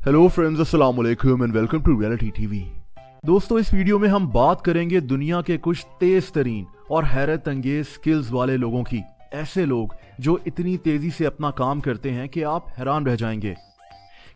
Hello friends, अस्सलाम वालेकुम and welcome to reality TV. दोस्तों, इस वीडियो में हम बात करेंगे दुनिया के कुछ तेज तरीन और हैरत अंगेज स्किल्स वाले लोगों की। ऐसे लोग जो इतनी तेजी से अपना काम करते हैं कि आप हैरान रह जाएंगे।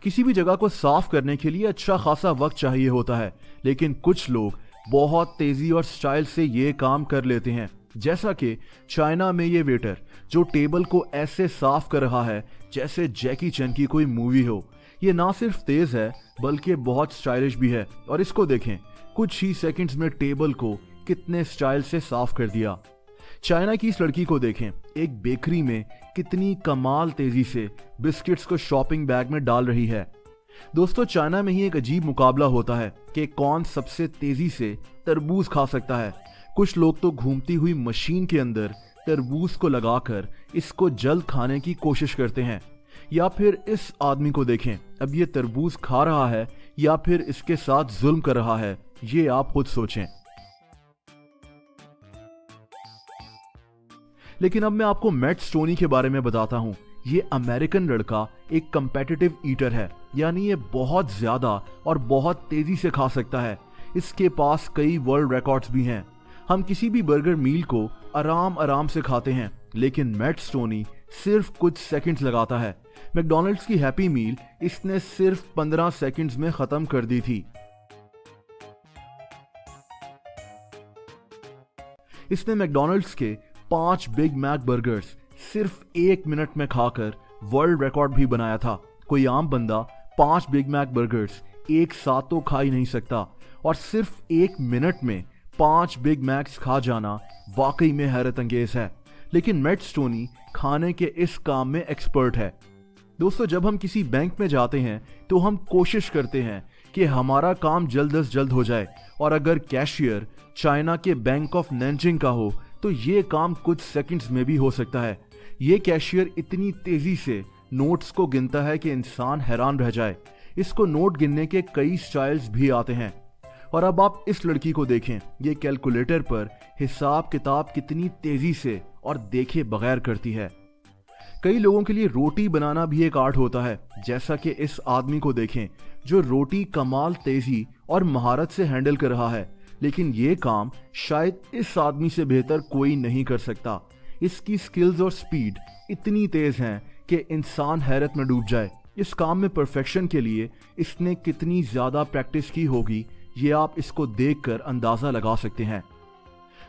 किसी भी जगह को साफ करने के लिए अच्छा खासा वक्त चाहिए होता है, लेकिन कुछ लोग बहुत तेजी और स्टाइल से ये काम कर लेते हैं। जैसा कि चाइना में ये वेटर जो टेबल को ऐसे साफ कर रहा है जैसे जैकी चैन की कोई मूवी हो। ये ना सिर्फ तेज है बल्कि बहुत स्टाइलिश भी है। और इसको देखें, कुछ ही सेकंड्स में टेबल को कितने स्टाइल से साफ कर दिया। चाइना की इस लड़की को देखें, एक बेकरी में कितनी कमाल तेजी से बिस्किट्स को शॉपिंग बैग में डाल रही है। दोस्तों, चाइना में ही एक अजीब मुकाबला होता है कि कौन सबसे तेजी से तरबूज खा सकता है। कुछ लोग तो घूमती हुई मशीन के अंदर तरबूज को लगाकर इसको जल्द खाने की कोशिश करते हैं। या फिर इस आदमी को देखें, अब ये तरबूज खा रहा है या फिर इसके साथ जुल्म कर रहा है, ये आप खुद सोचें। लेकिन अब मैं आपको मैट स्टोनी के बारे में बताता हूं। ये अमेरिकन लड़का एक कंपेटिटिव ईटर है, यानी ये बहुत ज्यादा और बहुत तेजी से खा सकता है। इसके पास कई वर्ल्ड रिकॉर्ड्स भी हैं। हम किसी भी बर्गर मील को आराम आराम से खाते हैं, लेकिन मैट स्टोनी सिर्फ कुछ सेकंड्स लगाता है। मैकडॉनल्ड्स की हैप्पी मील इसने सिर्फ 15 सेकंड्स में खत्म कर दी थी। इसने मैकडॉनल्ड्स के 5 बिग मैक बर्गर्स सिर्फ 1 मिनट में खाकर वर्ल्ड रिकॉर्ड भी बनाया था। कोई आम बंदा 5 बिग मैक बर्गर्स एक साथ तो खा ही नहीं सकता, और सिर्फ 1 मिनट में 5 बिग मैक्स खा जाना वाकई में हैरत अंगेज है। लेकिन मैट स्टोनी खाने के इस काम में एक्सपर्ट है। दोस्तों, जब हम किसी बैंक में जाते हैं तो हम कोशिश करते हैं कि हमारा काम जल्द से जल्द हो जाए, और अगर कैशियर चाइना के बैंक ऑफ नैनजिंग का हो तो ये काम कुछ सेकंड्स में भी हो सकता है। ये कैशियर इतनी तेजी से नोट्स को गिनता है कि इंसान हैरान रह जाए। इसको नोट गिनने के कई स्टाइल्स भी आते हैं। और अब आप इस लड़की को देखें, ये कैलकुलेटर पर हिसाब किताब कितनी तेजी से और देखे बगैर करती है। कई लोगों के लिए रोटी बनाना भी एक आर्ट होता है, जैसा कि इस आदमी को देखें जो रोटी कमाल तेजी और महारत से हैंडल कर रहा है। लेकिन ये काम शायद इस आदमी से बेहतर कोई नहीं कर सकता। इसकी स्किल्स और स्पीड इतनी तेज हैं कि इंसान हैरत में डूब जाए। इस काम में परफेक्शन के लिए इसने कितनी ज्यादा प्रैक्टिस की होगी, ये आप इसको देखकर अंदाजा लगा सकते हैं।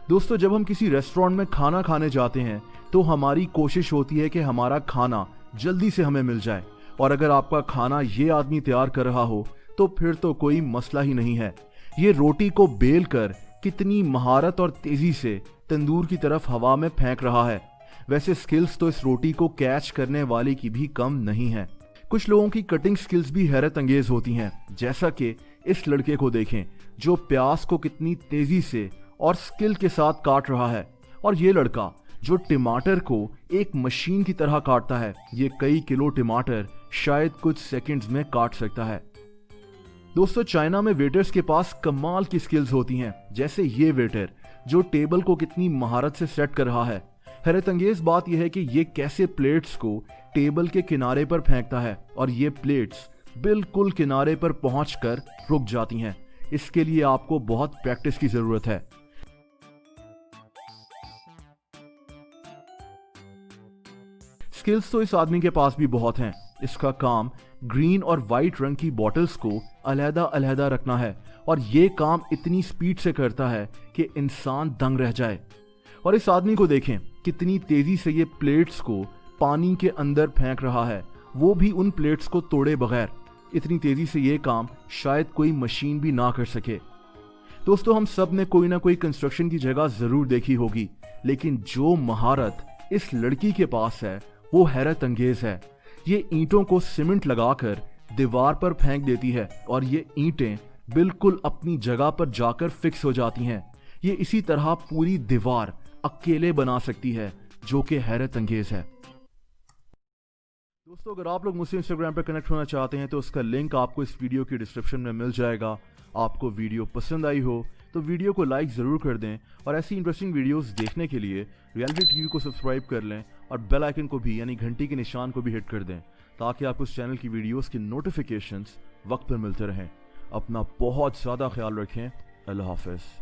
दोस्तों, जब हम किसी रेस्टोरेंट में खाना खाने जाते हैं तो हमारी कोशिश होती है कि हमारा खाना जल्दी से हमें मिल जाए, और अगर आपका खाना ये आदमी तैयार कर रहा हो तो फिर तो कोई मसला ही नहीं है। ये रोटी को बेल कर कितनी महारत और तेजी से तंदूर की तरफ हवा में फेंक रहा है। वैसे स्किल्स तो इस रोटी को कैच करने वाले की भी कम नहीं है। कुछ लोगों की कटिंग स्किल्स भी हैरत अंगेज होती हैं, जैसा कि इस लड़के को देखें जो प्याज को कितनी तेजी से और स्किल के साथ काट रहा है। और ये लड़का जो टमाटर को एक मशीन की तरह काटता है, ये कई किलो टमाटर शायद कुछ सेकंड्स में काट सकता है। दोस्तों, चाइना में वेटर्स के पास कमाल की स्किल्स होती हैं, जैसे ये वेटर जो टेबल को कितनी महारत से सेट कर रहा है। हैरत अंगेज बात यह है कि ये कैसे प्लेट्स को टेबल के किनारे पर फेंकता है, और ये प्लेट्स बिल्कुल किनारे पर पहुंचकर रुक जाती हैं। इसके लिए आपको बहुत प्रैक्टिस की जरूरत है। स्किल्स तो इस आदमी के पास भी बहुत हैं। इसका काम ग्रीन और वाइट रंग की बॉटल्स को अलहदा अलहदा रखना है, और ये काम इतनी स्पीड से करता है कि इंसान दंग रह जाए। और इस आदमी को देखें, कितनी तेजी से ये प्लेट्स को पानी के अंदर फेंक रहा है, वो भी उन प्लेट्स को तोड़े बगैर। इतनी तेजी से ये काम शायद कोई मशीन भी ना कर सके। दोस्तों, हम सब ने कोई ना कोई कंस्ट्रक्शन की जगह जरूर देखी होगी, लेकिन जो महारत इस लड़की के पास है वो हैरत अंगेज है। ये ईंटों को सीमेंट लगाकर दीवार पर फेंक देती है, और ये ईंटें बिल्कुल अपनी जगह पर जाकर फिक्स हो जाती हैं। ये इसी तरह पूरी दीवार अकेले बना सकती है, जो कि हैरत अंगेज है। दोस्तों, अगर आप लोग मुझसे इंस्टाग्राम पर कनेक्ट होना चाहते हैं तो उसका लिंक आपको इस वीडियो की डिस्क्रिप्शन में मिल जाएगा। आपको वीडियो पसंद आई हो तो वीडियो को लाइक ज़रूर कर दें, और ऐसी इंटरेस्टिंग वीडियोस देखने के लिए रियलिटी टीवी को सब्सक्राइब कर लें, और बेल आइकन को भी यानी घंटी के निशान को भी हिट कर दें, ताकि आपको इस चैनल की वीडियोस की नोटिफिकेशंस वक्त पर मिलते रहें। अपना बहुत ज़्यादा ख्याल रखें। अल्लाह हाफिज़।